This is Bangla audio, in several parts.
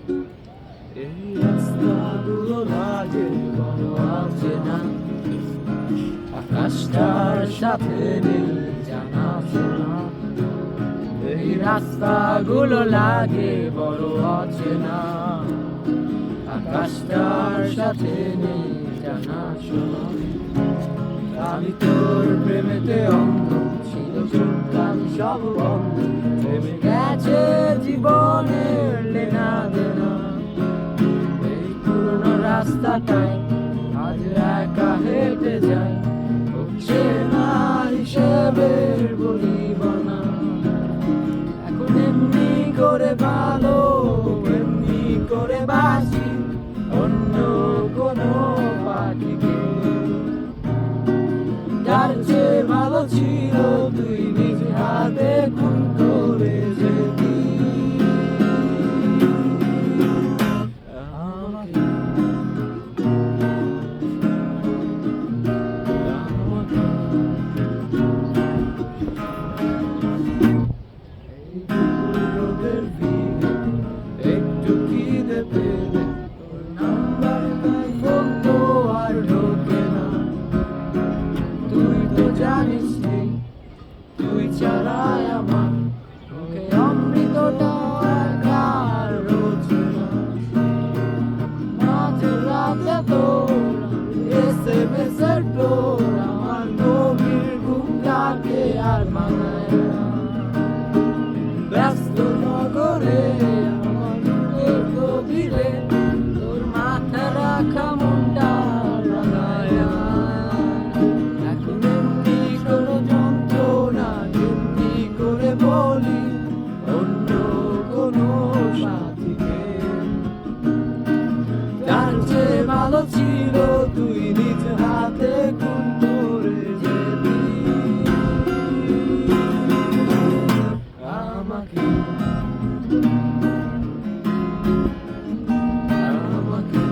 এই রাস্তাগুলো লাগে বড় অচেনা, আকাশটার সাথে নেই জানা শোনা। এই রাস্তাগুলো লাগে বড় অচেনা, আকাশটার সাথে নেই জানা শোনা। আমি তোর প্রেমেতে অন্ধ, ছিল চোখ সব বন্ধ, থেমে গেছে জীবনের লেনা দেনা। এই পুরোনো রাস্তাটায় আজ একা হেঁটে যাই, হচ্ছে না হিসেবের বলিব না। এখন এমনি করে ভালো, এমনি করে বাসি অন্য কোনো পাখিকে। তার চেয়ে ভালো ছিল তুই নিজ হাতে খুন করে যেতি আমাকে। এই রোদের ভিড়ে একটু খিদে পেলে তোর নাম্বার তাই ফোন তো আর ঢোকে না। তুই তো জানিস নে, তুই ছাড়াই আমার মুখে অমৃতটা একার রোজে না। মাঝ রাতে তোর SMS এর টোর আমার গভীর ঘুমটাকে আর মানায় না। ব্যস্ত নগরে আমার বুকের গভীরে তোর মাথা রাখা মনটা রাঙায় না। এখন এমনি কোনো যন্ত্রণা যেমনি করে বলি অন্য কোনো সাথীকে। তার চেয়ে ভালো ছিল তুই নিজ হাতে খুন করে যেতি আমাকে। আমাকে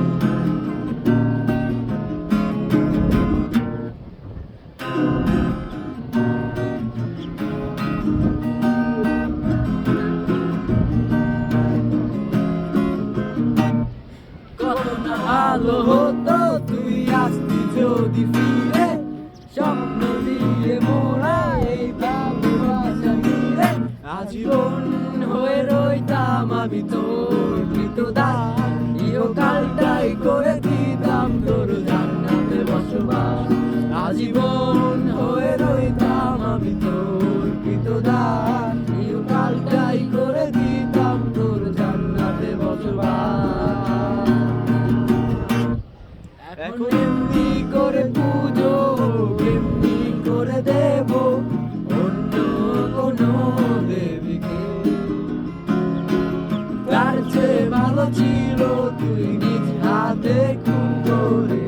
কত না ভালো হতো তুই আসতি যদি ফিরে, স্বপ্ন দিয়ে মোরা এই ভালোবাসা নিয়ে। আজীবন হয়ে রইতাম আমি তোর কৃতদাস, ইহকালটাই করে দিতাম তোর জান্নাতে বসবাস। আজীবন হয়ে রইতাম আমি তোর কৃতদাস, ইহকালটাই করে দিতাম তোর জান্নাতে বসবাস। এখন এমনি করে পুজো এমনি করে দেব অন্য কোনো দেবীকে। তার চেয়ে ভালো ছিল তুই নিজ হাতে খুন করে